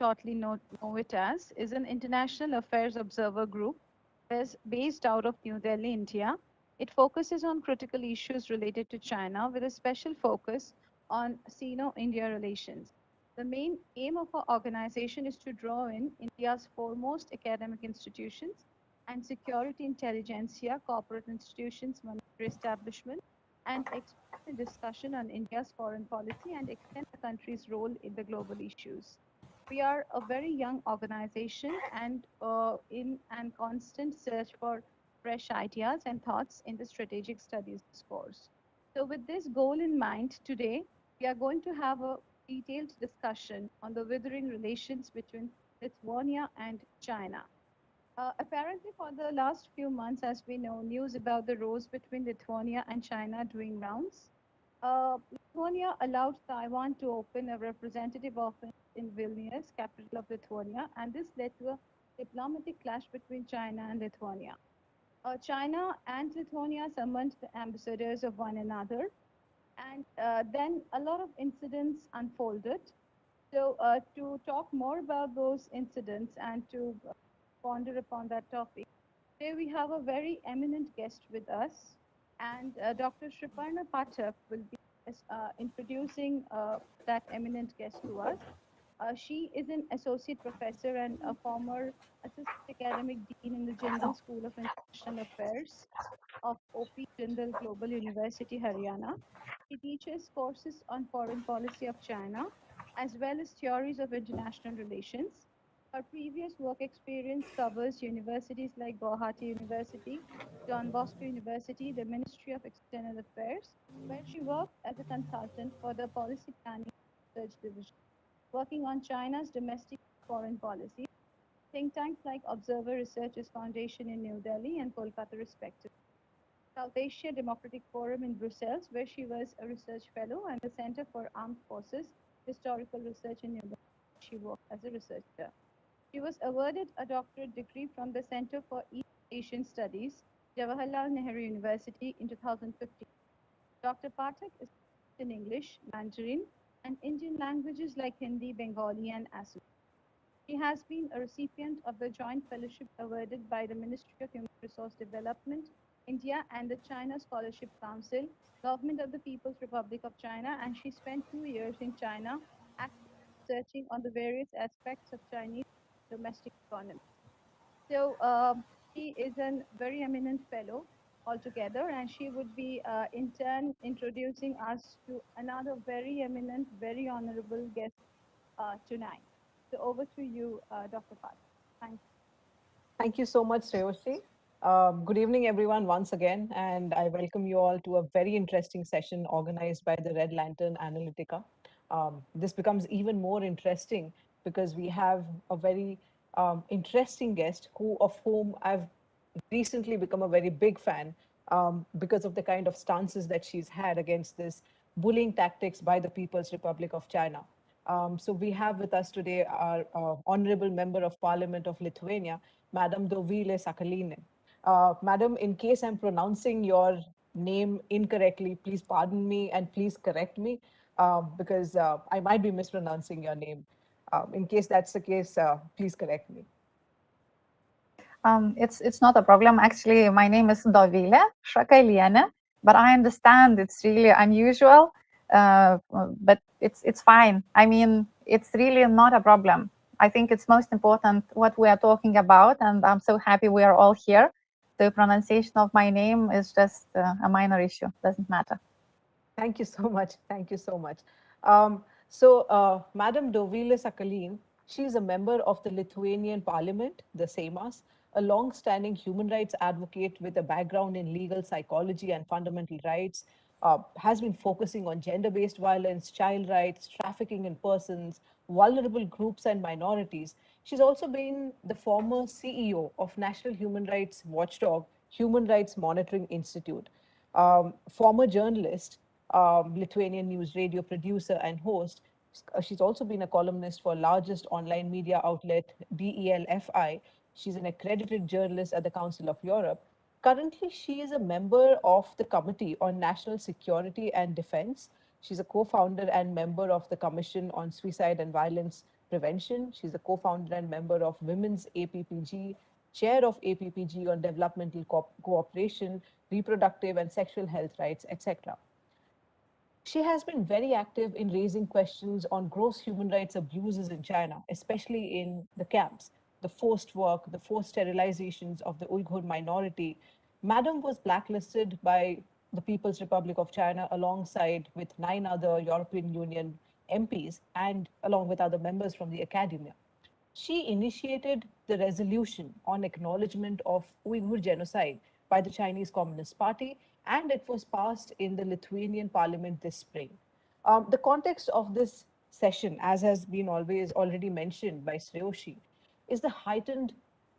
shortly know it as, is an international affairs observer group based out of New Delhi, India. It focuses on critical issues related to China with a special focus on Sino-India relations. The main aim of our organization is to draw in India's foremost academic institutions and security intelligentsia, corporate institutions, monetary establishment, and expand a discussion on India's foreign policy and extend the country's role in the global issues. We are a very young organization and in and constant search for fresh ideas and thoughts in the strategic studies course. So with this goal in mind, today we are going to have a detailed discussion on the withering relations between Lithuania and China. Apparently, for the last few months, as we know, news about the rows between Lithuania and China doing rounds. Lithuania allowed Taiwan to open a representative office in Vilnius, capital of Lithuania, and this led to a diplomatic clash between China and Lithuania. China and Lithuania summoned the ambassadors of one another, and then a lot of incidents unfolded. So to talk more about those incidents and to ponder upon that topic, today we have a very eminent guest with us, and Dr. Shriparna Pathak will be introducing that eminent guest to us. She is an associate professor and a former assistant academic dean in the Jindal School of International Affairs of OP Jindal Global University, Haryana. She teaches courses on foreign policy of China, as well as theories of international relations. Her previous work experience covers universities like Guwahati University, Don Bosco University, the Ministry of External Affairs, where she worked as a consultant for the Policy Planning Research Division, working on China's domestic foreign policy. Think tanks like Observer Researchers Foundation in New Delhi and Kolkata, respectively. South Asia Democratic Forum in Brussels, where she was a research fellow, and the Center for Armed Forces Historical Research in New Delhi. She worked as a researcher. She was awarded a doctorate degree from the Center for East Asian Studies, Jawaharlal Nehru University in 2015. Dr. Pathak is in English, Mandarin, and Indian languages like Hindi, Bengali, and Assamese. She has been a recipient of the Joint Fellowship awarded by the Ministry of Human Resource Development, India, and the China Scholarship Council, Government of the People's Republic of China, and she spent 2 years in China actively researching on the various aspects of Chinese domestic economy. So she is a very eminent fellow altogether, and she would be in turn introducing us to another very eminent, very honorable guest tonight. So over to you, Dr. Pat. Thank you. Thank you so much, Sreyoshi. Good evening, everyone, once again, and I welcome you all to a very interesting session organized by the Red Lantern Analytica. This becomes even more interesting because we have a very interesting guest of whom I've recently become a very big fan because of the kind of stances that she's had against this bullying tactics by the People's Republic of China. So we have with us today our Honorable Member of Parliament of Lithuania, Madam Dovilė Šakalienė. Madam, in case I'm pronouncing your name incorrectly, please pardon me and please correct me because I might be mispronouncing your name. In case that's the case, please correct me. It's not a problem. Actually, my name is Dovilė Šakalienė, but I understand it's really unusual. But it's fine. I mean, it's really not a problem. I think it's most important what we are talking about, and I'm so happy we are all here. The pronunciation of my name is just a minor issue. Doesn't matter. Thank you so much. Thank you so much. Madam Dovilė Šakalienė, she is a member of the Lithuanian Parliament, the Seimas, a long-standing human rights advocate with a background in legal psychology and fundamental rights, has been focusing on gender-based violence, child rights, trafficking in persons, vulnerable groups and minorities. She's also been the former CEO of National Human Rights Watchdog, Human Rights Monitoring Institute, former journalist, Lithuanian news radio producer and host. She's also been a columnist for largest online media outlet, DELFI. She's an accredited journalist at the Council of Europe. Currently, she is a member of the Committee on National Security and Defense. She's a co-founder and member of the Commission on Suicide and Violence Prevention. She's a co-founder and member of Women's APPG, chair of APPG on developmental cooperation, reproductive and sexual health rights, etc. She has been very active in raising questions on gross human rights abuses in China, especially in the camps, the forced work, the forced sterilizations of the Uyghur minority. Madam was blacklisted by the People's Republic of China alongside with 9 other European Union MPs and along with other members from the academia. She initiated the resolution on acknowledgement of Uyghur genocide by the Chinese Communist Party, and it was passed in the Lithuanian parliament this spring. The context of this session, as has been always already mentioned by Sreyoshi, is the heightened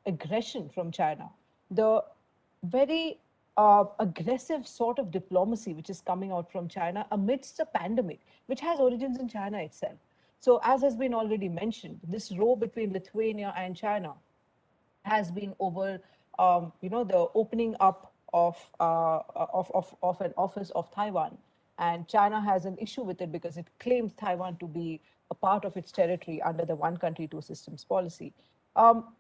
aggression from China, the very aggressive sort of diplomacy which is coming out from China amidst a pandemic, which has origins in China itself. So, as has been already mentioned, this row between Lithuania and China has been over, the opening up of an office of Taiwan, and China has an issue with it because it claims Taiwan to be a part of its territory under the one country, two systems policy. Um,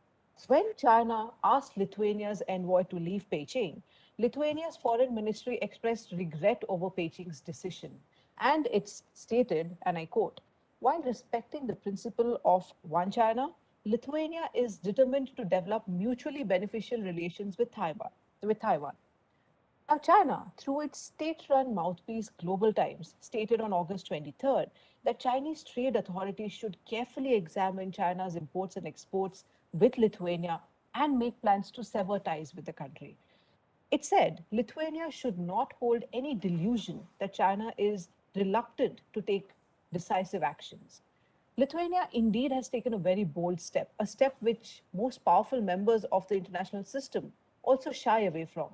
when China asked Lithuania's envoy to leave Beijing, Lithuania's foreign ministry expressed regret over Beijing's decision. And it's stated, and I quote, while respecting the principle of one China, Lithuania is determined to develop mutually beneficial relations with Taiwan. Now, China, through its state-run mouthpiece Global Times, stated on August 23rd that Chinese trade authorities should carefully examine China's imports and exports with Lithuania and make plans to sever ties with the country. It said Lithuania should not hold any delusion that China is reluctant to take decisive actions. Lithuania indeed has taken a very bold step, a step which most powerful members of the international system also shy away from.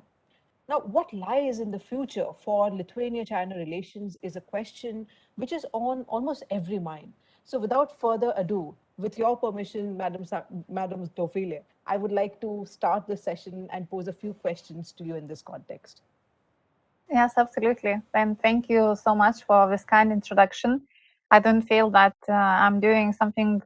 Now, what lies in the future for Lithuania China relations is a question which is on almost every mind. So, without further ado, with your permission, Madam Dovilė, I would like to start the session and pose a few questions to you in this context. Yes, absolutely. And thank you so much for this kind introduction. I don't feel that I'm doing something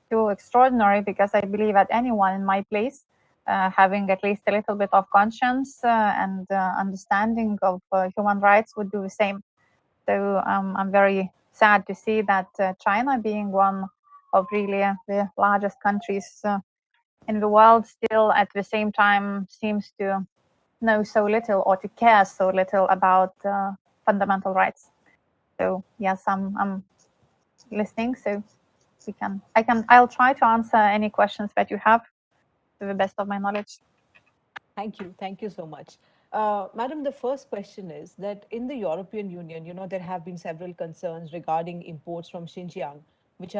too extraordinary because I believe that anyone in my place, having at least a little bit of conscience and understanding of human rights, would do the same. So I'm very sad to see that China, being one of really the largest countries in the world, still at the same time seems to know so little or to care so little about fundamental rights. So yes, I'm listening. So I'll try to answer any questions that you have to the best of my knowledge. Thank you so much. Madam, the first question is that in the European Union, there have been several concerns regarding imports from Xinjiang, which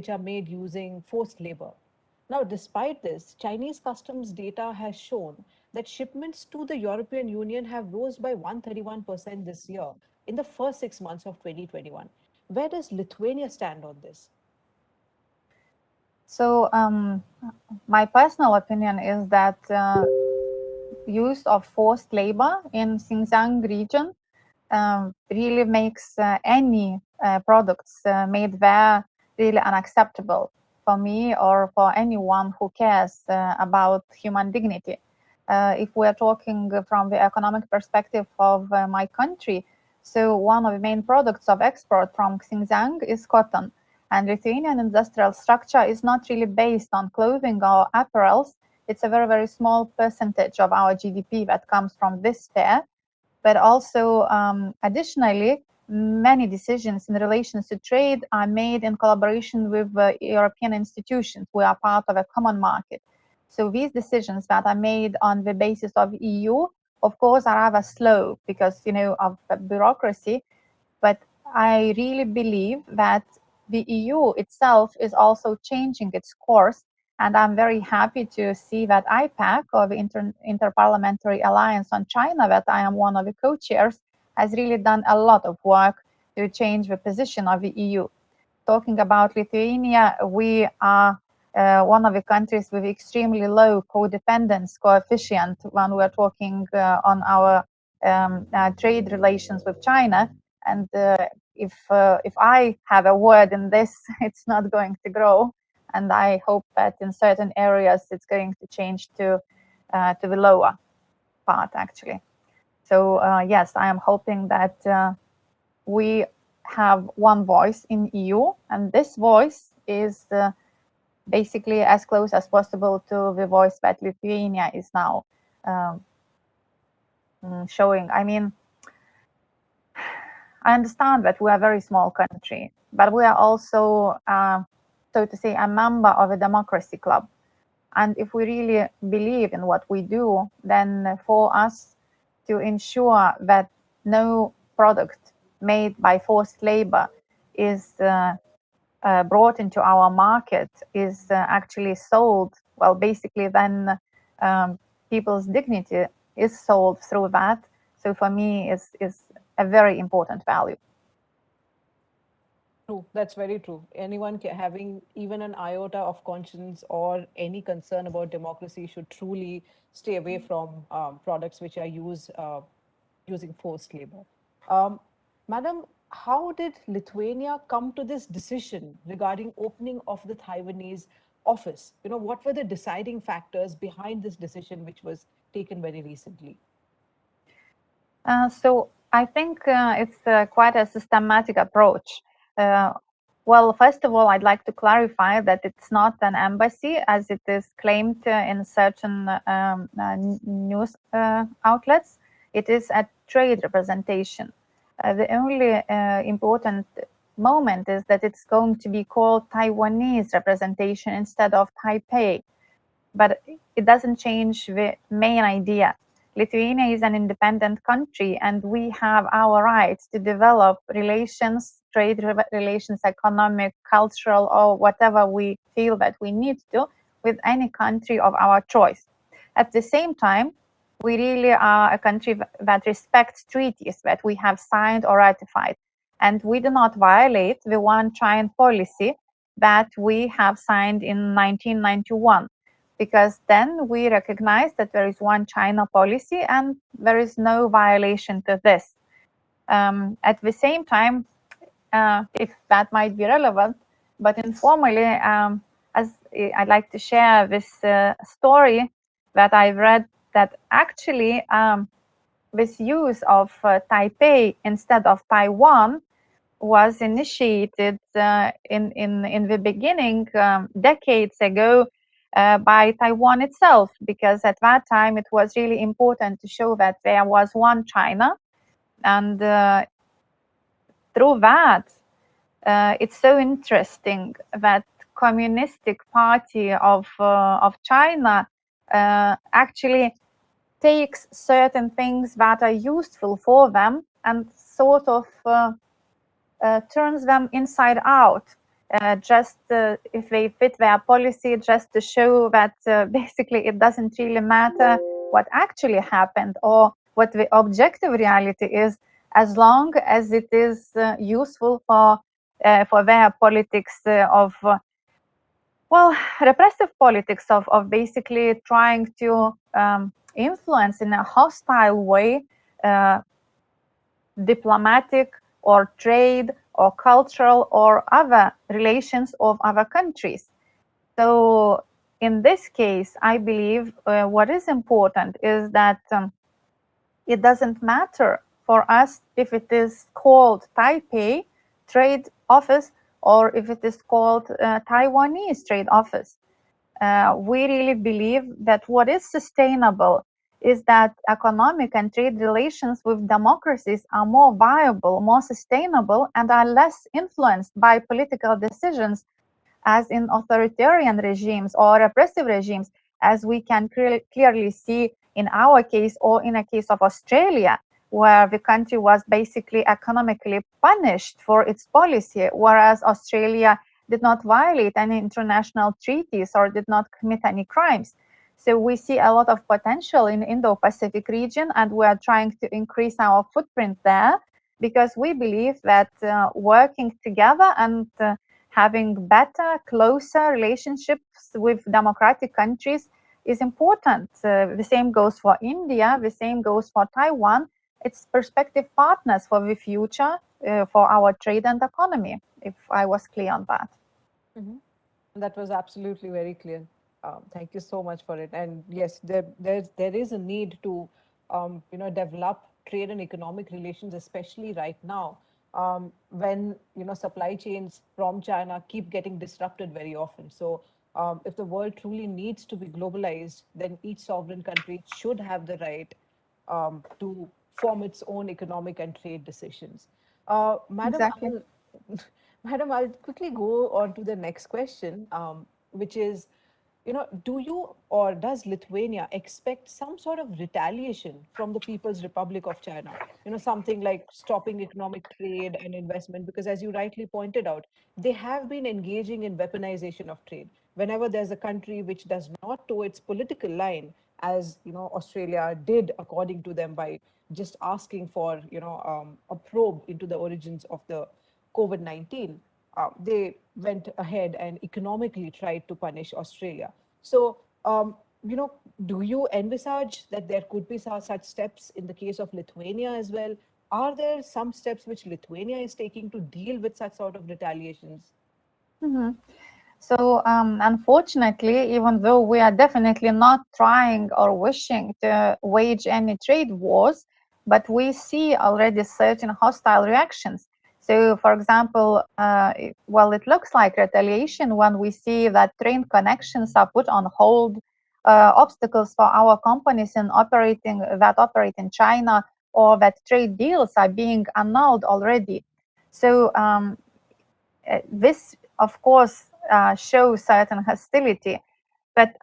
are made using forced labor. Now, despite this, Chinese customs data has shown that shipments to the European Union have rose by 131% this year in the first 6 months of 2021. Where does Lithuania stand on this? So my personal opinion is that use of forced labor in Xinjiang region really makes any products made there really unacceptable for me or for anyone who cares about human dignity. If we're talking from the economic perspective of my country, so one of the main products of export from Xinjiang is cotton. And Lithuanian industrial structure is not really based on clothing or apparels. It's a very, very small percentage of our GDP that comes from this sphere. But also, additionally, many decisions in relation to trade are made in collaboration with European institutions. We are part of a common market. So these decisions that are made on the basis of EU, of course, are rather slow because, of bureaucracy. But I really believe that the EU itself is also changing its course. And I'm very happy to see that Ipac, or the Interparliamentary Alliance on China, that I am one of the co-chairs, has really done a lot of work to change the position of the EU. Talking about Lithuania, we are one of the countries with extremely low codependence coefficient when we're talking on our trade relations with China. And if I have a word in this, it's not going to grow. And I hope that in certain areas it's going to change to the lower part, actually. So yes, I am hoping that we have one voice in EU, and this voice is basically as close as possible to the voice that Lithuania is now showing. I mean, I understand that we are a very small country, but we are also, so to say, a member of a democracy club. And if we really believe in what we do, then for us to ensure that no product made by forced labor is brought into our market, is actually sold, well, basically then people's dignity is sold through that. So for me, is a very important value. True, that's very true. Anyone having even an iota of conscience or any concern about democracy should truly stay away from products which are using forced labor. Madam, how did Lithuania come to this decision regarding opening of the Taiwanese office? You know, what were the deciding factors behind this decision, which was taken very recently? So I think it's quite a systematic approach. Well, first of all, I'd like to clarify that it's not an embassy as it is claimed in certain news outlets. It is a trade representation. The only important moment is that it's going to be called Taiwanese representation instead of Taipei. But it doesn't change the main idea. Lithuania is an independent country, and we have our rights to develop relations, trade relations, economic, cultural, or whatever we feel that we need to with any country of our choice. At the same time, we really are a country that respects treaties that we have signed or ratified. And we do not violate the One China policy that we have signed in 1991. Because then we recognize that there is one China policy and there is no violation to this. At the same time, if that might be relevant, but informally, as I'd like to share this story that I've read, that actually this use of Taipei instead of Taiwan was initiated in the beginning, decades ago, by Taiwan itself, because at that time it was really important to show that there was one China, and through that, it's so interesting that Communistic Party of China actually takes certain things that are useful for them and sort of turns them inside out. Just if they fit their policy, just to show that basically it doesn't really matter what actually happened or what the objective reality is, as long as it is useful for their politics of well, repressive politics of basically trying to influence in a hostile way diplomatic or trade or cultural or other relations of other countries. So in this case, I believe what is important is that it doesn't matter for us if it is called Taipei Trade Office or if it is called Taiwanese Trade Office. We really believe that what is sustainable is that economic and trade relations with democracies are more viable, more sustainable, and are less influenced by political decisions as in authoritarian regimes or repressive regimes, as we can clearly see in our case or in a case of Australia, where the country was basically economically punished for its policy, whereas Australia did not violate any international treaties or did not commit any crimes. So we see a lot of potential in the Indo-Pacific region, and we are trying to increase our footprint there because we believe that working together and having better, closer relationships with democratic countries is important. The same goes for India, the same goes for Taiwan. It's prospective partners for the future, for our trade and economy, if I was clear on that. That was absolutely very clear. Thank you so much for it. And yes, there is a need to develop trade and economic relations, especially right now, when supply chains from China keep getting disrupted very often. So if the world truly needs to be globalized, then each sovereign country should have the right to form its own economic and trade decisions. Madam, Exactly. Madam, I'll quickly go on to the next question, which is, do you or does Lithuania expect some sort of retaliation from the People's Republic of China? Something like stopping economic trade and investment, because as you rightly pointed out, they have been engaging in weaponization of trade. Whenever there's a country which does not toe its political line, as Australia did, according to them, by just asking for a probe into the origins of the COVID-19, they went ahead and economically tried to punish Australia. So, do you envisage that there could be such steps in the case of Lithuania as well? Are there some steps which Lithuania is taking to deal with such sort of retaliations? Mhm. So unfortunately, even though we are definitely not trying or wishing to wage any trade wars, but we see already certain hostile reactions. So, for example, well, it looks like retaliation when we see that train connections are put on hold, obstacles for our companies in that operate in China, or that trade deals are being annulled already. So this, of course, shows certain hostility. But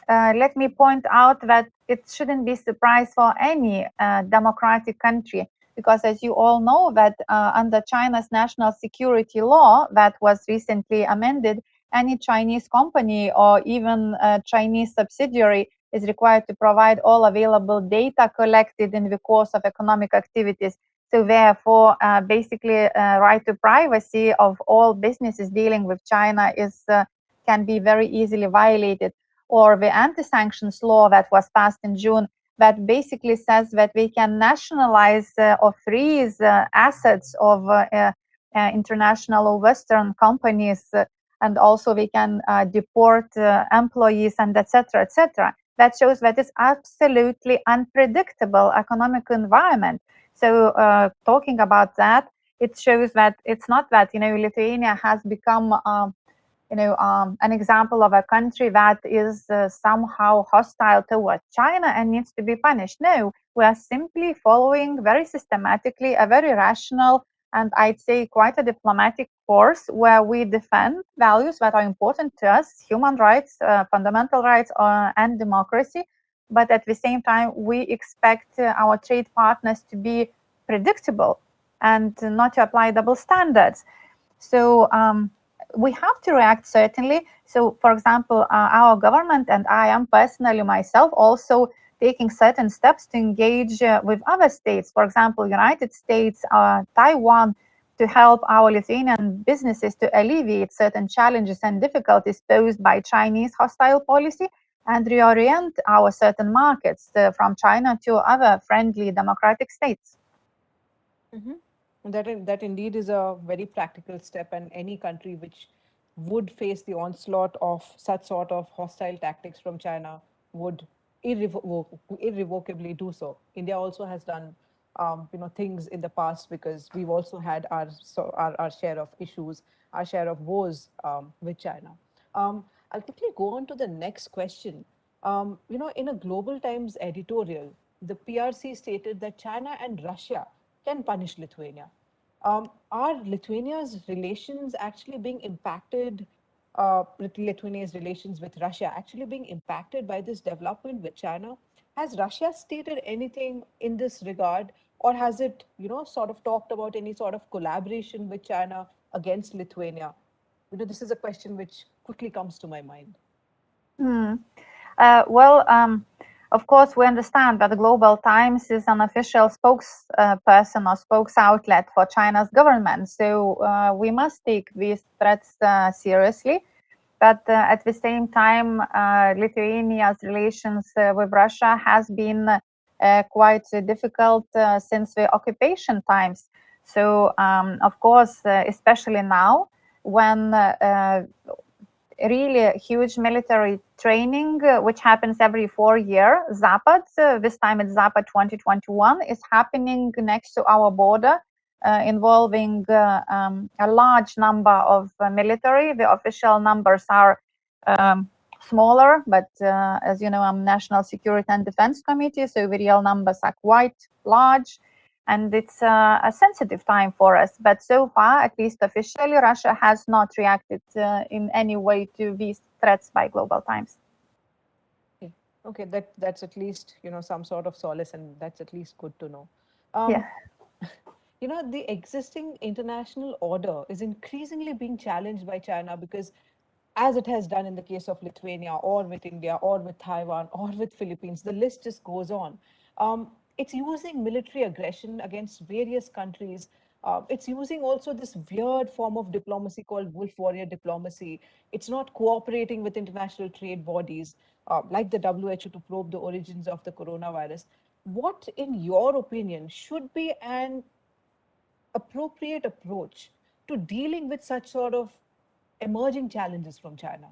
let me point out that it shouldn't be a surprise for any democratic country, because as you all know that under China's national security law that was recently amended, any Chinese company or even a Chinese subsidiary is required to provide all available data collected in the course of economic activities. So therefore, basically, right to privacy of all businesses dealing with China can be very easily violated. Or the anti-sanctions law that was passed in June, that basically says that we can nationalize or freeze assets of international or Western companies, and also we can deport employees, and etc., etc. That shows that it's absolutely unpredictable economic environment. So talking about that, it shows that it's not that Lithuania has become an example of a country that is somehow hostile towards China and needs to be punished. No, we are simply following very systematically a very rational and I'd say quite a diplomatic course where we defend values that are important to us, human rights, fundamental rights, and democracy. But at the same time, we expect our trade partners to be predictable and not to apply double standards. So we have to react, certainly. So, for example, our government, and I am personally myself also taking certain steps to engage with other states, for example, United States, Taiwan, to help our Lithuanian businesses to alleviate certain challenges and difficulties posed by Chinese hostile policy and reorient our certain markets from China to other friendly democratic states. That indeed is a very practical step, and any country which would face the onslaught of such sort of hostile tactics from China would irrevocably do so. India also has done things in the past, because we've also had our share of issues, our share of wars with China. I'll quickly go on to the next question. In a Global Times editorial, the PRC stated that China and Russia can punish Lithuania. Are Lithuania's relations actually being impacted, Lithuania's relations with Russia actually being impacted by this development with China? Has Russia stated anything in this regard, or has it, sort of talked about any sort of collaboration with China against Lithuania? This is a question which quickly comes to my mind. Well, of course, we understand that the Global Times is an official spokesperson or spokes outlet for China's government. So we must take these threats seriously. But at the same time, Lithuania's relations with Russia has been quite difficult since the occupation times. So, of course, especially now, when really huge military training, which happens every 4 years, Zapad, this time it's Zapad 2021, is happening next to our border, involving a large number of military. The official numbers are smaller, but as you know, I'm National Security and Defense Committee, so the real numbers are quite large. And it's a sensitive time for us. But so far, at least officially, Russia has not reacted in any way to these threats by Global Times. Okay, that's at least, you know, some sort of solace, and that's at least good to know. Yeah. You know, the existing international order is increasingly being challenged by China because, as it has done in the case of Lithuania or with India or with Taiwan or with Philippines, the list just goes on. It's using military aggression against various countries. It's using also this weird form of diplomacy called wolf warrior diplomacy. It's not cooperating with international trade bodies like the WHO to probe the origins of the coronavirus. What, in your opinion, should be an appropriate approach to dealing with such sort of emerging challenges from China?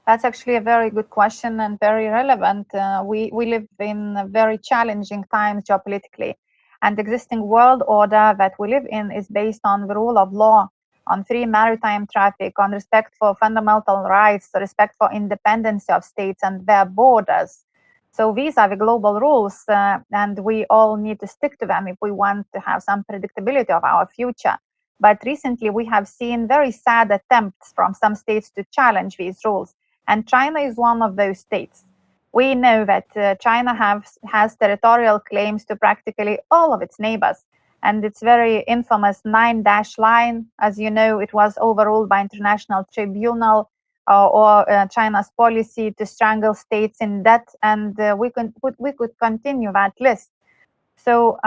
That's actually a very good question and very relevant. We live in very challenging times geopolitically, and the existing world order that we live in is based on the rule of law, on free maritime traffic, on respect for fundamental rights, respect for independence of states and their borders. So these are the global rules, and we all need to stick to them if we want to have some predictability of our future. But recently, we have seen very sad attempts from some states to challenge these rules, and China is one of those states. We know that China has territorial claims to practically all of its neighbors, and its very infamous 9-dash line, as you know, it was overruled by international tribunal, or China's policy to strangle states in debt, and we could continue that list. So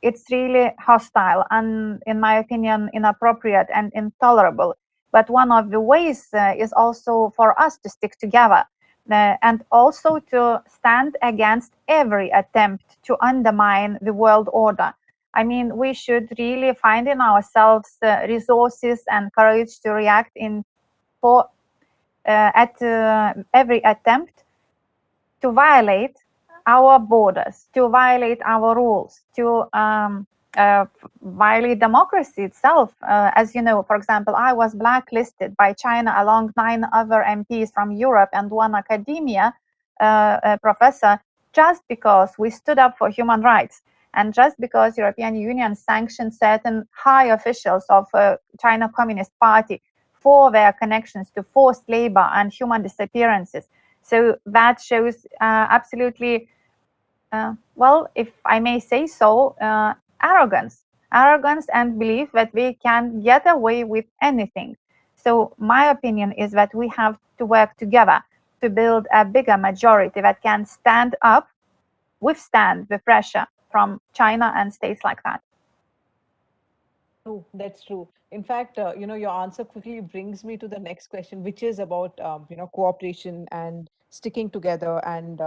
it's really hostile and, in my opinion, inappropriate and intolerable. But one of the ways is also for us to stick together and also to stand against every attempt to undermine the world order. I mean, we should really find in ourselves resources and courage to react at every attempt to violate our borders, to violate our rules, to violate democracy itself. As you know, for example, I was blacklisted by China along 9 other MPs from Europe and one academia professor, just because we stood up for human rights, and just because European Union sanctioned certain high officials of China Communist Party for their connections to forced labor and human disappearances. So that shows absolutely, well, if I may say so, arrogance and belief that we can get away with anything. So my opinion is that we have to work together to build a bigger majority that can stand up, withstand the pressure from China and states like that. Oh, that's true. In fact, you know, your answer quickly brings me to the next question, which is about, you know, cooperation and sticking together and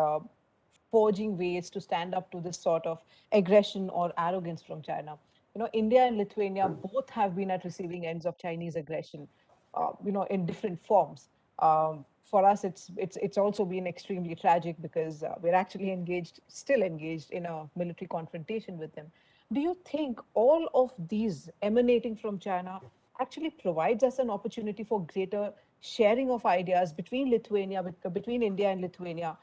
forging ways to stand up to this sort of aggression or arrogance from China. You know, India and Lithuania both have been at receiving ends of Chinese aggression, you know, in different forms. For us, it's also been extremely tragic because we're actually still engaged in a military confrontation with them. Do you think all of these emanating from China actually provides us an opportunity for greater sharing of ideas between between India and Lithuania?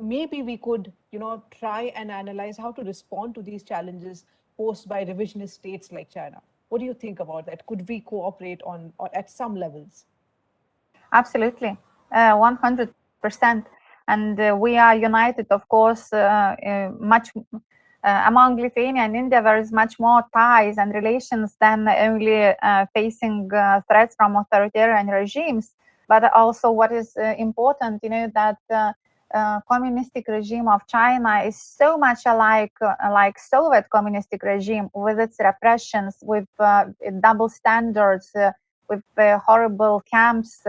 Maybe we could, you know, try and analyze how to respond to these challenges posed by revisionist states like China. What do you think about that? Could we cooperate on or at some levels? Absolutely, 100%. And we are united, of course, much among Lithuania and India. There is much more ties and relations than only facing threats from authoritarian regimes, but also what is important, you know, that communistic regime of China is so much alike like Soviet communistic regime, with its repressions, with double standards, with horrible camps.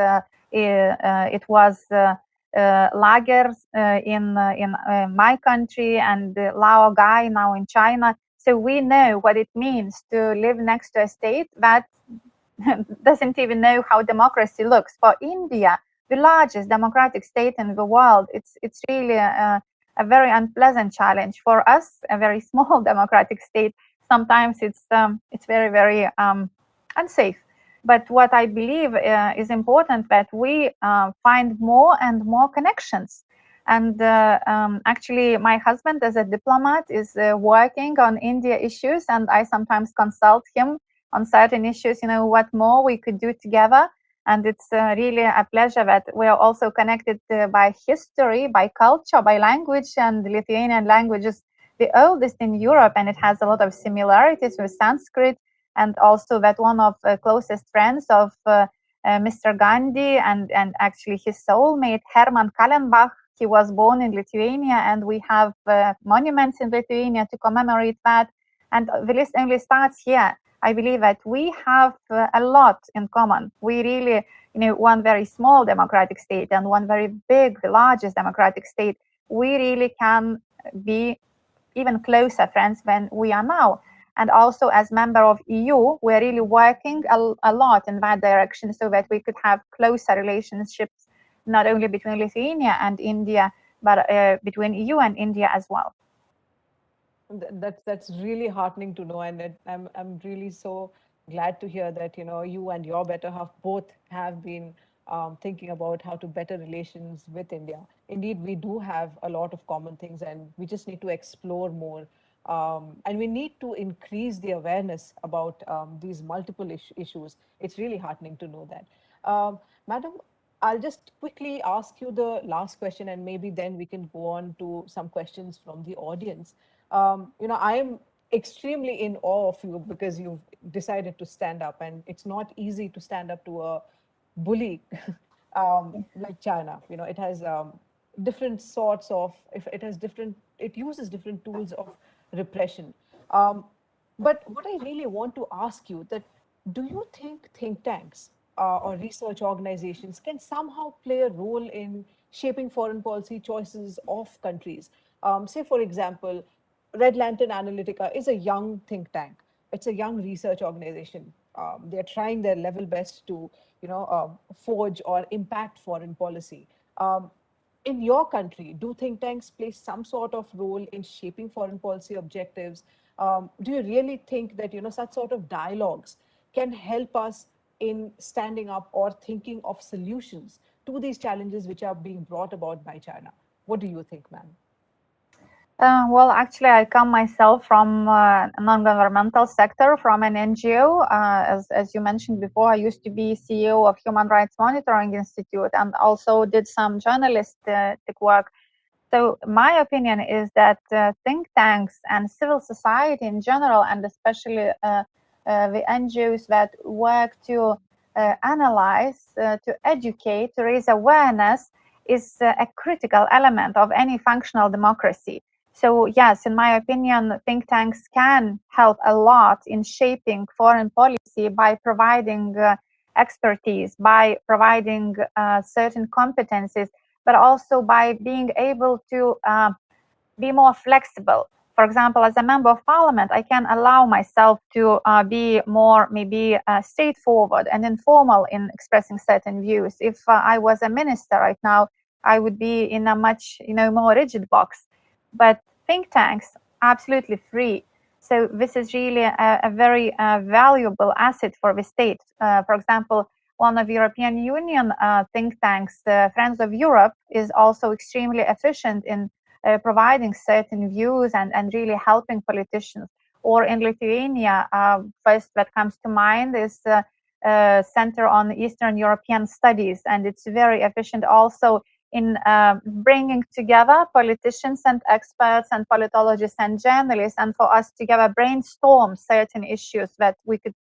It was lagers in my country and Laogai now in China. So we know what it means to live next to a state that doesn't even know how democracy looks. For India, the largest democratic state in the world, it's really a very unpleasant challenge. For us, a very small democratic state, sometimes it's very, very unsafe. But what I believe is important that we find more and more connections. And actually, my husband, as a diplomat, is working on India issues, and I sometimes consult him on certain issues, what more we could do together. And it's really a pleasure that we are also connected by history, by culture, by language, and the Lithuanian language is the oldest in Europe, and it has a lot of similarities with Sanskrit, and also that one of the closest friends of Mr. Gandhi and actually his soulmate, Herman Kallenbach, he was born in Lithuania, and we have monuments in Lithuania to commemorate that. And the list only starts here. I believe that we have a lot in common. We really, one very small democratic state and one very big, the largest democratic state, we really can be even closer friends than we are now. And also as member of EU, we're really working a lot in that direction so that we could have closer relationships, not only between Lithuania and India, but between EU and India as well. That's really heartening to know, and I'm really so glad to hear that you and your better half both have been thinking about how to better relations with India. Indeed, we do have a lot of common things, and we just need to explore more, and we need to increase the awareness about these multiple issues. It's really heartening to know that, Madam. I'll just quickly ask you the last question, and maybe then we can go on to some questions from the audience. I am extremely in awe of you because you've decided to stand up, and it's not easy to stand up to a bully like China. It has different sorts of, it uses different tools of repression. But what I really want to ask you that, do you think tanks or research organizations can somehow play a role in shaping foreign policy choices of countries? Say, for example, Red Lantern Analytica is a young think tank. It's a young research organization. They're trying their level best to, forge or impact foreign policy. In your country, do think tanks play some sort of role in shaping foreign policy objectives? Do you really think that such sort of dialogues can help us in standing up or thinking of solutions to these challenges which are being brought about by China? What do you think, ma'am? Well, actually, I come myself from a non-governmental sector, from an NGO. As you mentioned before, I used to be CEO of Human Rights Monitoring Institute and also did some journalistic work. So my opinion is that think tanks and civil society in general, and especially the NGOs that work to analyze, to educate, to raise awareness, is a critical element of any functional democracy. So yes, in my opinion, think tanks can help a lot in shaping foreign policy by providing expertise, by providing certain competencies, but also by being able to be more flexible. For example, as a member of parliament, I can allow myself to be more maybe straightforward and informal in expressing certain views. If I was a minister right now, I would be in a much more rigid box. But think tanks are absolutely free. So this is really a very valuable asset for the state. For example, one of European Union think tanks, Friends of Europe, is also extremely efficient in providing certain views and really helping politicians. Or in Lithuania, first that comes to mind is Center on Eastern European Studies, and it's very efficient also in bringing together politicians and experts and politologists and journalists, and for us together brainstorm certain issues that we could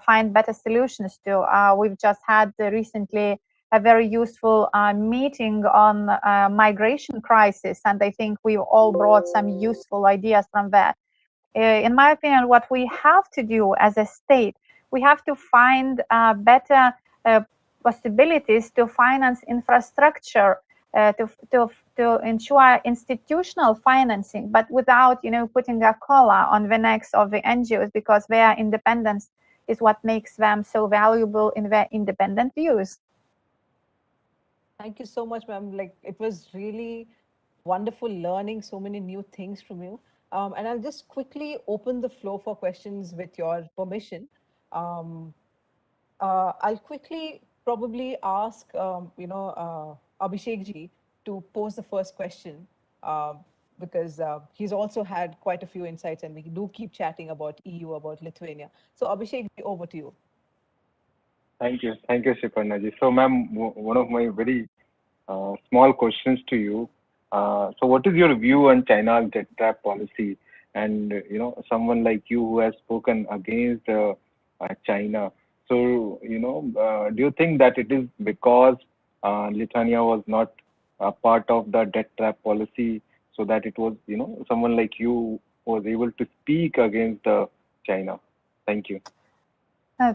find better solutions to. We've just had recently a very useful meeting on migration crisis, and I think we all brought some useful ideas from there. In my opinion, what we have to do as a state, we have to find better possibilities to finance infrastructure, to to ensure institutional financing, but without, putting a collar on the necks of the NGOs, because their independence is what makes them so valuable in their independent views. Thank you so much, ma'am. Like, it was really wonderful learning so many new things from you. And I'll just quickly open the floor for questions with your permission. I'll quickly probably ask, Abhishek ji to pose the first question, because he's also had quite a few insights, and we do keep chatting about EU, about Lithuania. So Abhishek ji, over to you. Thank you, Shiparna ji. So, ma'am, one of my very small questions to you. So, what is your view on China's debt trap policy? And someone like you who has spoken against China. So, do you think that it is because Lithuania was not a part of the debt trap policy, so that it was, someone like you was able to speak against China? Thank you.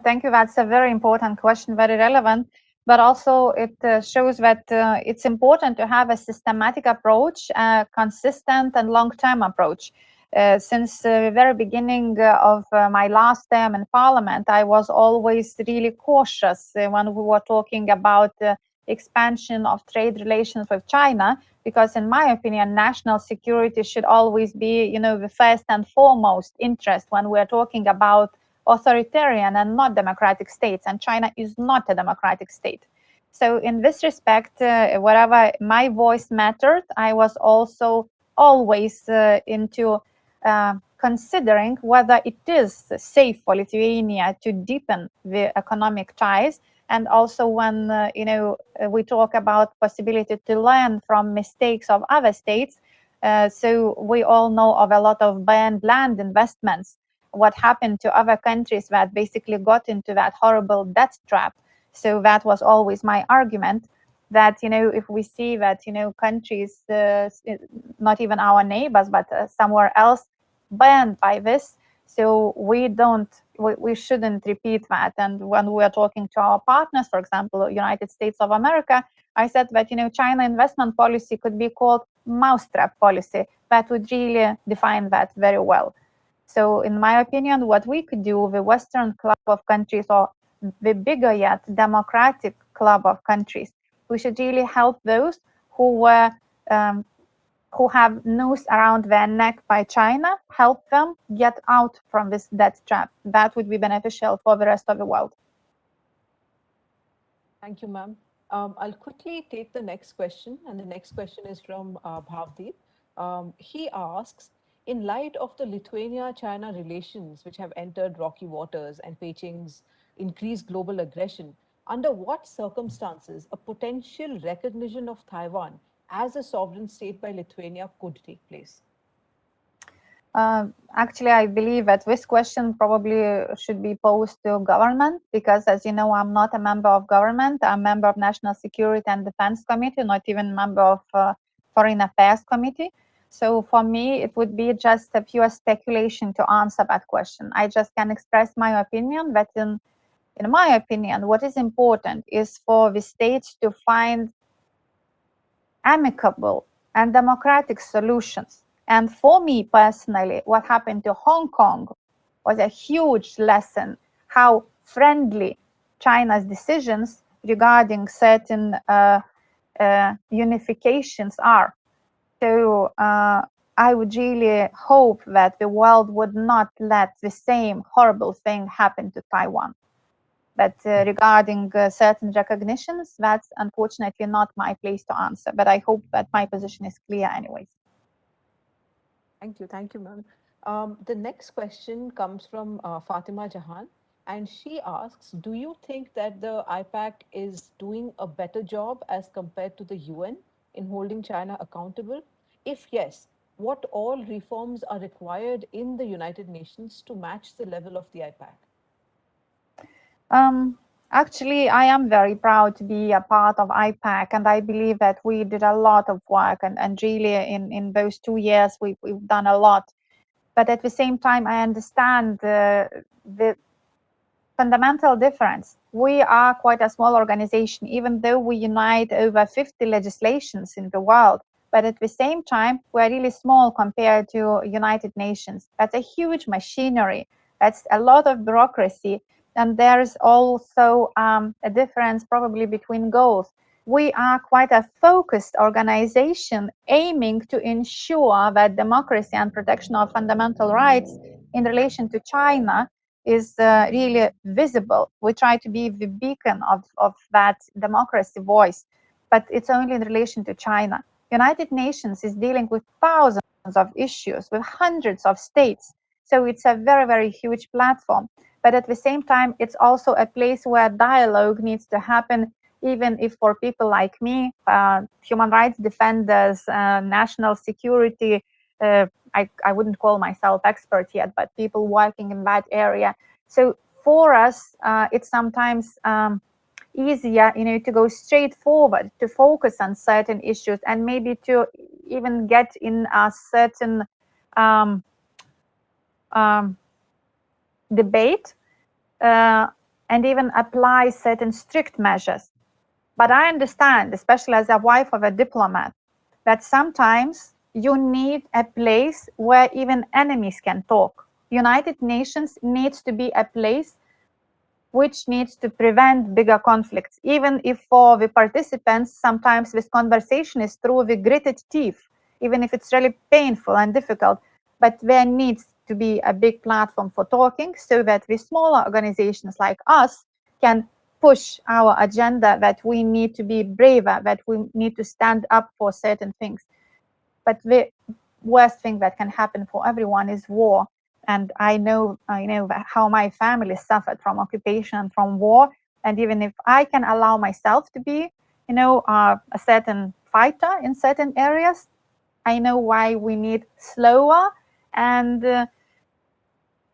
Thank you. That's a very important question, very relevant. But also it shows that it's important to have a systematic approach, a consistent and long-term approach. Since the very beginning of my last term in Parliament, I was always really cautious when we were talking about expansion of trade relations with China, because in my opinion, national security should always be, the first and foremost interest when we're talking about authoritarian and not democratic states, and China is not a democratic state. So in this respect, wherever my voice mattered, I was also always into considering whether it is safe for Lithuania to deepen the economic ties, and also when we talk about possibility to learn from mistakes of other states. So we all know of a lot of banned land investments, what happened to other countries that basically got into that horrible debt trap. So that was always my argument, that if we see that countries, not even our neighbors, but somewhere else, banned by this, so we shouldn't repeat that. And when we are talking to our partners, for example, United States of America, I said that China investment policy could be called mousetrap policy. That would really define that very well. So in my opinion, what we could do, the Western club of countries, or the bigger yet democratic club of countries, we should really help those who have noose around their neck by China, help them get out from this debt trap. That would be beneficial for the rest of the world. Thank you, ma'am. I'll quickly take the next question, and the next question is from Bhavdeep. He asks, in light of the Lithuania-China relations, which have entered rocky waters, and Beijing's increased global aggression, under what circumstances a potential recognition of Taiwan as a sovereign state by Lithuania could take place? Actually, I believe that this question probably should be posed to government, because as you know, I'm not a member of government. I'm a member of National Security and Defense Committee, not even a member of Foreign Affairs Committee. So for me, it would be just a pure speculation to answer that question. I just can express my opinion that in my opinion, what is important is for the states to find amicable and democratic solutions. And for me personally, what happened to Hong Kong was a huge lesson how friendly China's decisions regarding certain unifications are. So I would really hope that the world would not let the same horrible thing happen to Taiwan. But regarding certain recognitions, that's unfortunately not my place to answer. But I hope that my position is clear anyways. Thank you, ma'am. The next question comes from Fatima Jahan, and she asks, do you think that the Ipac is doing a better job as compared to the UN in holding China accountable? If yes, what all reforms are required in the United Nations to match the level of the Ipac? Actually, I am very proud to be a part of Ipac, and I believe that we did a lot of work, and really in those 2 years we've done a lot. But at the same time, I understand the fundamental difference. We are quite a small organization, even though we unite over 50 legislations in the world, but at the same time, we're really small compared to United Nations. That's a huge machinery. That's a lot of bureaucracy. And there's also a difference probably between goals. We are quite a focused organization aiming to ensure that democracy and protection of fundamental rights in relation to China is really visible. We try to be the beacon of that democracy voice, but it's only in relation to China. United Nations is dealing with thousands of issues, with hundreds of states. So it's a very, very huge platform. But at the same time, it's also a place where dialogue needs to happen, even if for people like me, human rights defenders, national security, I wouldn't call myself expert yet, but people working in that area. So for us, it's sometimes easier, to go straight forward, to focus on certain issues, and maybe to even get in a certain debate and even apply certain strict measures. But I understand, especially as a wife of a diplomat, that sometimes you need a place where even enemies can talk. United Nations needs to be a place which needs to prevent bigger conflicts, even if for the participants, sometimes this conversation is through the gritted teeth, even if it's really painful and difficult. But there needs to be a big platform for talking so that the smaller organizations like us can push our agenda, that we need to be braver, that we need to stand up for certain things. But the worst thing that can happen for everyone is war. And I know how my family suffered from occupation, from war. And even if I can allow myself to be, a certain fighter in certain areas, I know why we need slower and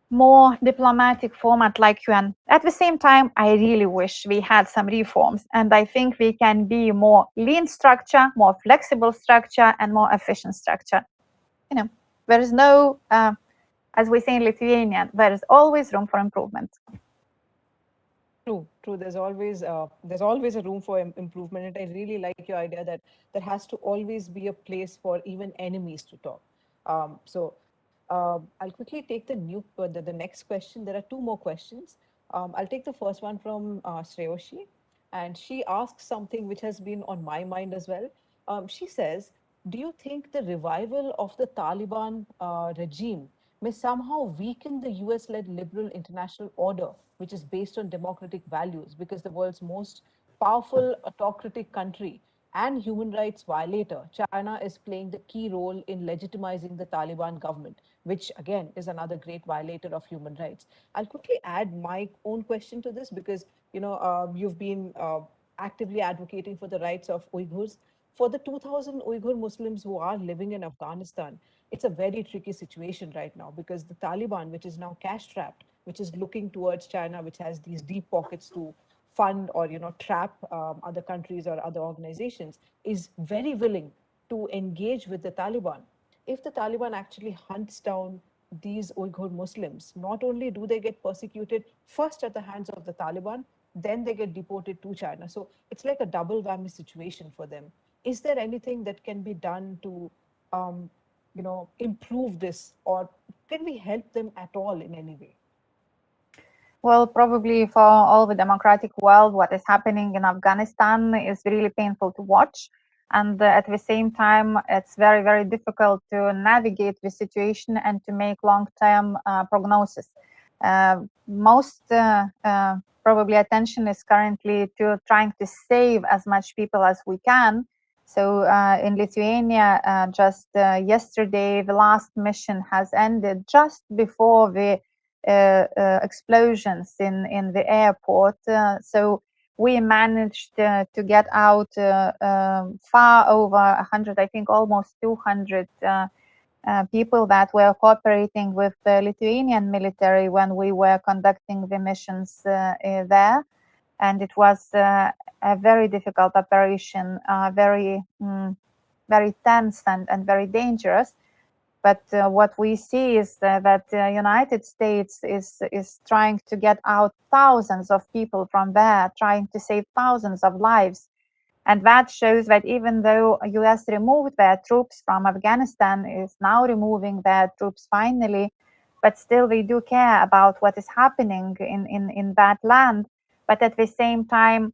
more diplomatic format like UN. At the same time, I really wish we had some reforms, and I think we can be more lean structure, more flexible structure, and more efficient structure. There is no, as we say in Lithuanian, there is always room for improvement. True. There's always a room for improvement, and I really like your idea that there has to always be a place for even enemies to talk. I'll quickly take the next question. There are two more questions. I'll take the first one from Shreyoshi, and she asks something which has been on my mind as well. She says, do you think the revival of the Taliban regime may somehow weaken the US-led liberal international order, which is based on democratic values, because the world's most powerful autocratic country and human rights violator, China, is playing the key role in legitimizing the Taliban government, which again is another great violator of human rights. I'll quickly add my own question to this, because you've been actively advocating for the rights of Uyghurs. For the 2,000 Uyghur Muslims who are living in Afghanistan, it's a very tricky situation right now, because the Taliban, which is now cash strapped, which is looking towards China, which has these deep pockets to fund or trap other countries or other organizations, is very willing to engage with the Taliban. If the Taliban actually hunts down these Uyghur Muslims, not only do they get persecuted first at the hands of the Taliban, then they get deported to China. So it's like a double whammy situation for them. Is there anything that can be done to improve this, or can we help them at all in any way? Well, probably for all the democratic world, what is happening in Afghanistan is really painful to watch. And at the same time, it's very, very difficult to navigate the situation and to make long-term prognosis. Most probably attention is currently to trying to save as much people as we can. So in Lithuania, just yesterday, the last mission has ended just before the explosions in the airport. So we managed to get out far over 100, I think almost 200 people that were cooperating with the Lithuanian military when we were conducting the missions there. And it was a very difficult operation, very tense and very dangerous. But what we see is that the United States is trying to get out thousands of people from there, trying to save thousands of lives. And that shows that even though US removed their troops from Afghanistan, is now removing their troops finally, but still they do care about what is happening in that land. But at the same time,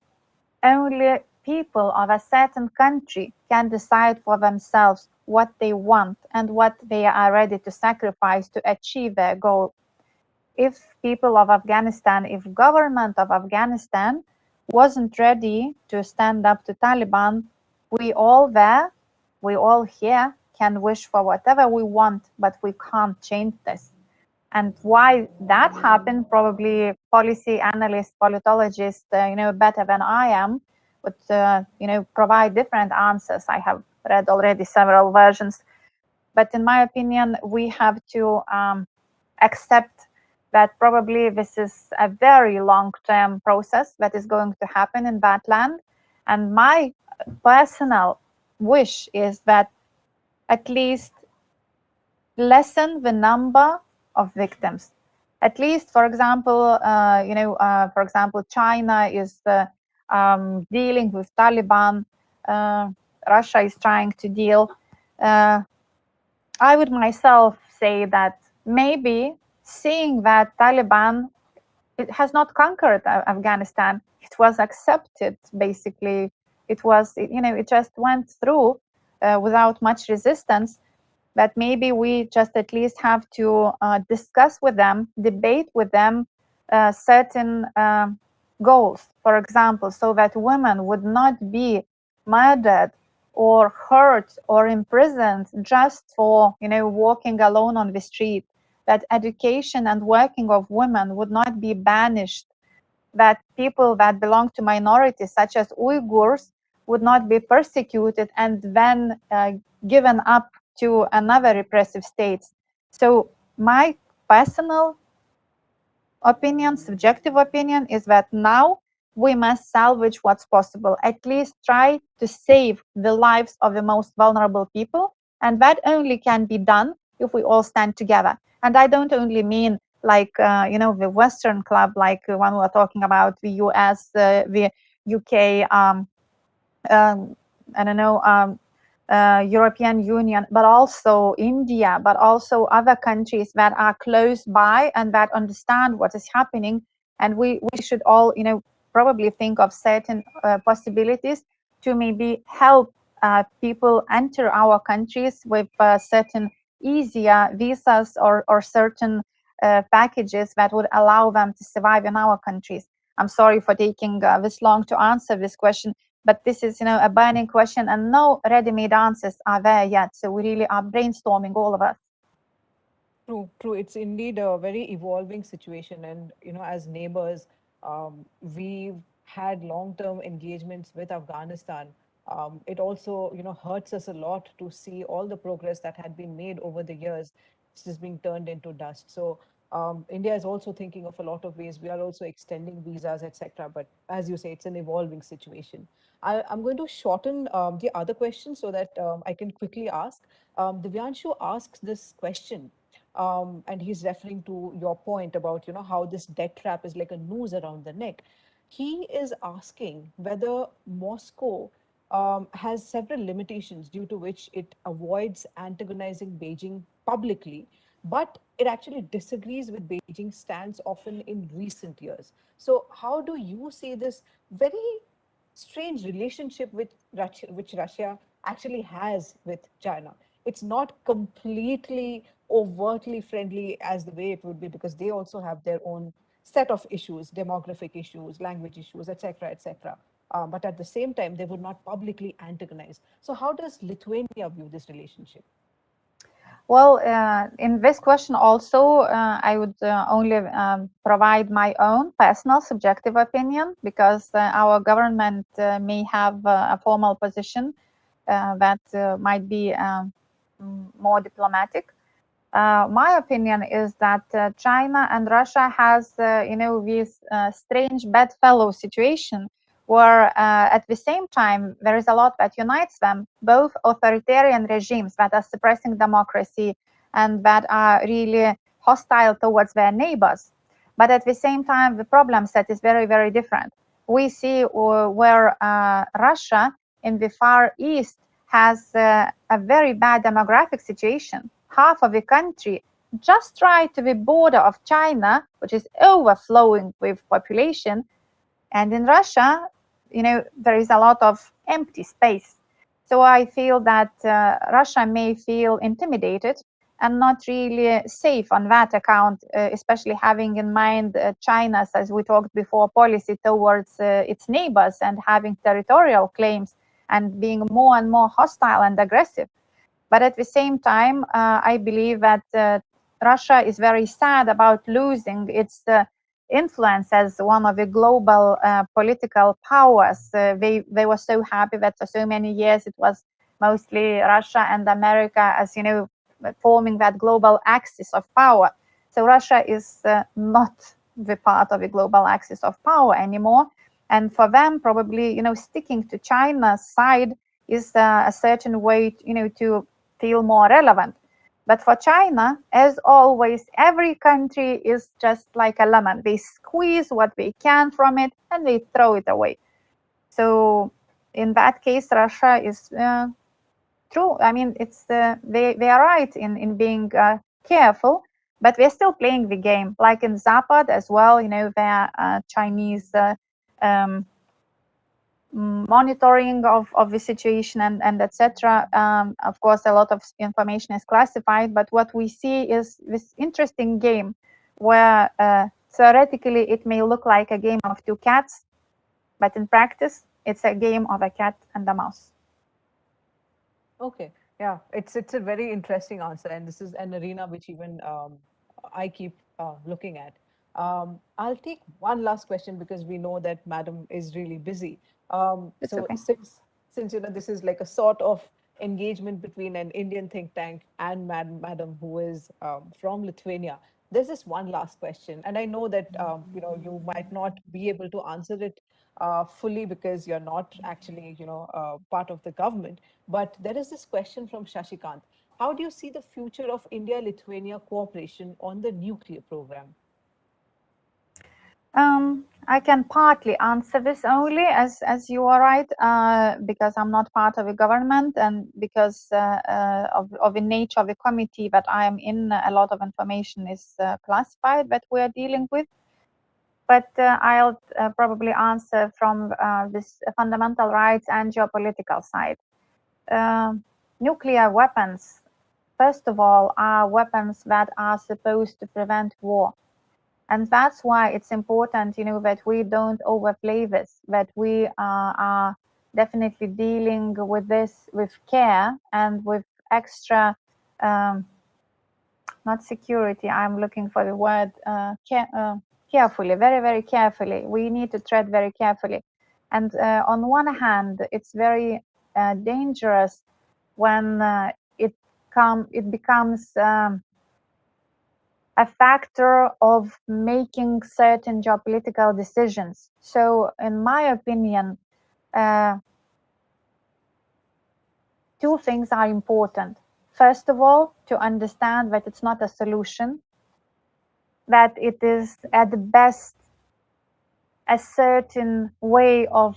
only people of a certain country can decide for themselves what they want and what they are ready to sacrifice to achieve their goal. If people of Afghanistan, if government of Afghanistan wasn't ready to stand up to Taliban, we all there, we all here can wish for whatever we want, but we can't change this. And why that happened, probably policy analysts, politologists, better than I am, would provide different answers. I have read already several versions, but in my opinion, we have to accept that probably this is a very long-term process that is going to happen in that land. And my personal wish is that at least lessen the number of victims. At least, for example, China is dealing with Taliban. Russia is trying to deal. I would myself say that maybe seeing that Taliban, it has not conquered Afghanistan, it was accepted, basically. It was, it just went through without much resistance. That maybe we just at least have to discuss with them, debate with them certain goals, for example, so that women would not be murdered or hurt or imprisoned just for walking alone on the street, that education and working of women would not be banished, that people that belong to minorities such as Uyghurs would not be persecuted and then given up to another repressive states. So my personal opinion, subjective opinion, is that now we must salvage what's possible, at least try to save the lives of the most vulnerable people. And that only can be done if we all stand together. And I don't only mean like, the Western club, like when we were talking about the US, the UK, I don't know, European Union, but also India, but also other countries that are close by and that understand what is happening. And we should all, probably think of certain possibilities to maybe help people enter our countries with certain easier visas or certain packages that would allow them to survive in our countries. I'm sorry for taking this long to answer this question, but this is, a burning question, and no ready-made answers are there yet. So we really are brainstorming, all of us. True, true. It's indeed a very evolving situation. And, as neighbors, we've had long-term engagements with Afghanistan. It also, hurts us a lot to see all the progress that had been made over the years just being turned into dust. So India is also thinking of a lot of ways. We are also extending visas, etc. But as you say, it's an evolving situation. I'm going to shorten the other question so that I can quickly ask. Divyanshu asks this question. And he's referring to your point about how this debt trap is like a noose around the neck. He is asking whether Moscow has several limitations due to which it avoids antagonizing Beijing publicly, but it actually disagrees with Beijing's stance often in recent years. So how do you see this very strange relationship which Russia actually has with China? It's not completely overtly friendly as the way it would be, because they also have their own set of issues, demographic issues, language issues, etc., etc. But at the same time, they would not publicly antagonize. So how does Lithuania view this relationship? Well, in this question also, I would only provide my own personal subjective opinion, because our government may have a formal position that might be more diplomatic. My opinion is that China and Russia has, this strange bedfellow situation where at the same time there is a lot that unites them, both authoritarian regimes that are suppressing democracy and that are really hostile towards their neighbors. But at the same time, the problem set is very, very different. we see where Russia in the Far East has a very bad demographic situation. Half of the country just right to the border of China, which is overflowing with population. And in Russia, there is a lot of empty space. So I feel that Russia may feel intimidated and not really safe on that account, especially having in mind China's, as we talked before, policy towards its neighbors and having territorial claims and being more and more hostile and aggressive. But at the same time, I believe that Russia is very sad about losing its influence as one of the global political powers. They were so happy that for so many years it was mostly Russia and America as, forming that global axis of power. So Russia is not the part of the global axis of power anymore. And for them, probably, sticking to China's side is a certain way, to feel more relevant. But for China, as always, every country is just like a lemon. They squeeze what they can from it and they throw it away. So in that case, Russia is true. I mean, it's they are right in being careful, but they're still playing the game. Like in Zapad as well, their Chinese monitoring of the situation and etc. Of course, a lot of information is classified, but what we see is this interesting game where theoretically it may look like a game of two cats, but in practice it's a game of a cat and a mouse. Okay, yeah, it's a very interesting answer, and this is an arena which even I keep looking at. I'll take one last question because we know that Madam is really busy. It's So okay. since this is like a sort of engagement between an Indian think tank and Madam who is from Lithuania, there's this one last question, and I know that you might not be able to answer it fully because you're not actually part of the government. But there is this question from Shashikant. How do you see the future of India-Lithuania cooperation on the nuclear program? I can partly answer this only, as you are right, because I'm not part of the government and because of the nature of the committee that I am in, a lot of information is classified that we are dealing with. But I'll probably answer from this fundamental rights and geopolitical side. Nuclear weapons, first of all, are weapons that are supposed to prevent war. And that's why it's important, that we don't overplay this, that we are definitely dealing with this with care and with extra, not security, I'm looking for the word, carefully, very, very carefully. We need to tread very carefully. And on one hand, it's very dangerous when it becomes a factor of making certain geopolitical decisions. So in my opinion, two things are important. First of all, to understand that it's not a solution, that it is at best a certain way of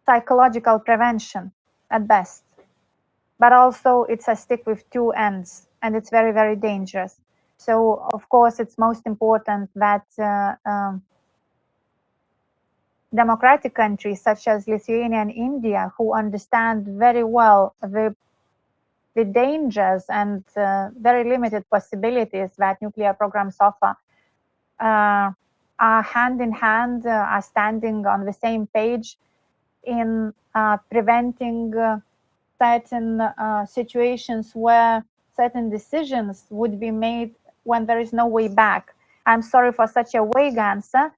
psychological prevention at best. But also it's a stick with two ends and it's very, very dangerous. So of course it's most important that democratic countries such as Lithuania and India, who understand very well the dangers and very limited possibilities that nuclear programs offer, are hand in hand, are standing on the same page in preventing certain situations where certain decisions would be made when there is no way back. I'm sorry for such a vague answer,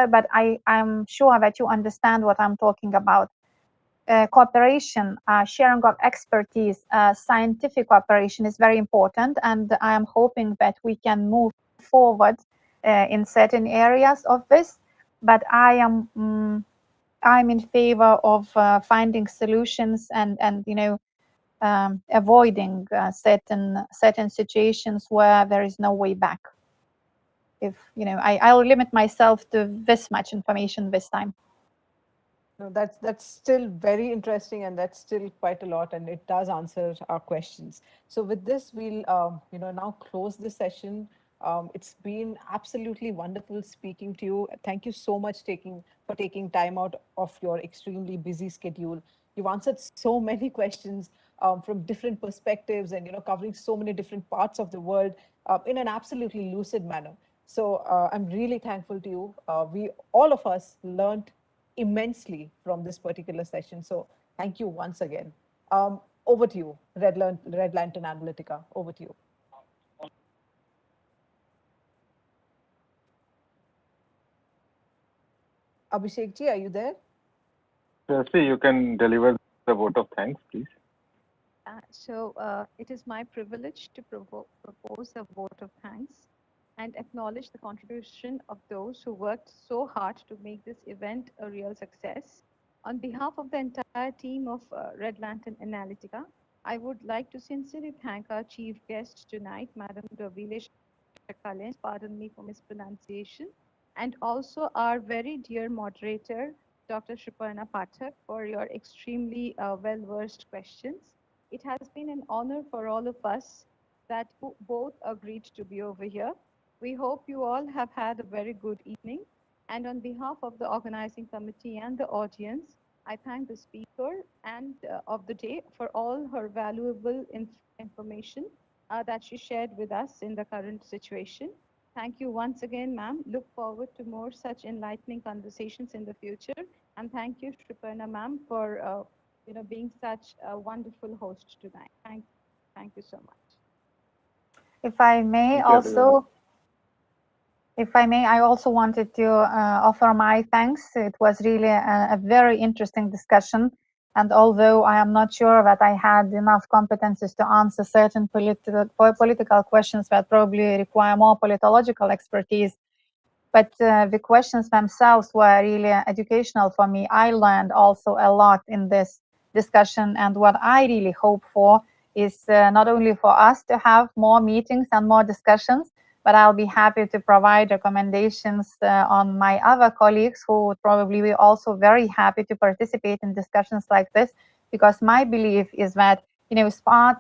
but I'm sure that you understand what I'm talking about. Cooperation, sharing of expertise, scientific cooperation is very important, and I am hoping that we can move forward in certain areas of this. But I'm in favor of finding solutions and avoiding certain situations where there is no way back. if I'll limit myself to this much information this time. No, that's still very interesting, and that's still quite a lot, and it does answer our questions. So with this, we'll now close the session. It's been absolutely wonderful speaking to you. Thank you so much for taking time out of your extremely busy schedule. You've answered so many questions from different perspectives, and covering so many different parts of the world in an absolutely lucid manner. So I'm really thankful to you. All of us learned immensely from this particular session. So thank you once again. Over to you, Red Lantern Analytica. Over to you. Abhishek ji, are you there? Tracy, you can deliver the vote of thanks, please. It is my privilege to propose a vote of thanks and acknowledge the contribution of those who worked so hard to make this event a real success. On behalf of the entire team of Red Lantern Analytica, I would like to sincerely thank our chief guest tonight, Madam Dovilė Šakalienė, pardon me for mispronunciation, and also our very dear moderator, Dr. Shriparna Pathak, for your extremely well-versed questions. It has been an honor for all of us that both agreed to be over here. We hope you all have had a very good evening. And on behalf of the organizing committee and the audience, I thank the speaker and of the day for all her valuable information that she shared with us in the current situation. Thank you once again, ma'am. Look forward to more such enlightening conversations in the future. And thank you, Shriparna ma'am, for being such a wonderful host tonight. Thank you so much. If I may also, I also wanted to offer my thanks. It was really a very interesting discussion. And although I am not sure that I had enough competencies to answer certain political questions that probably require more politological expertise, but the questions themselves were really educational for me. I learned also a lot in this discussion. And what I really hope for is not only for us to have more meetings and more discussions, but I'll be happy to provide recommendations on my other colleagues who would probably be also very happy to participate in discussions like this, because my belief is that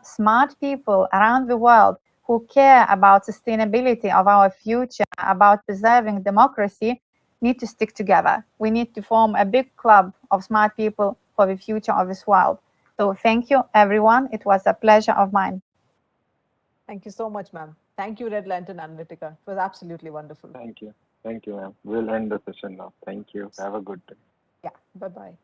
smart people around the world who care about sustainability of our future, about preserving democracy, need to stick together. We need to form a big club of smart people for the future of this world. So thank you, everyone. It was a pleasure of mine. Thank you so much, ma'am. Thank you, Red Lantern Analytica. It was absolutely wonderful. Thank you. Thank you, ma'am. We'll end the session now. Thank you. Have a good day. Yeah, bye-bye.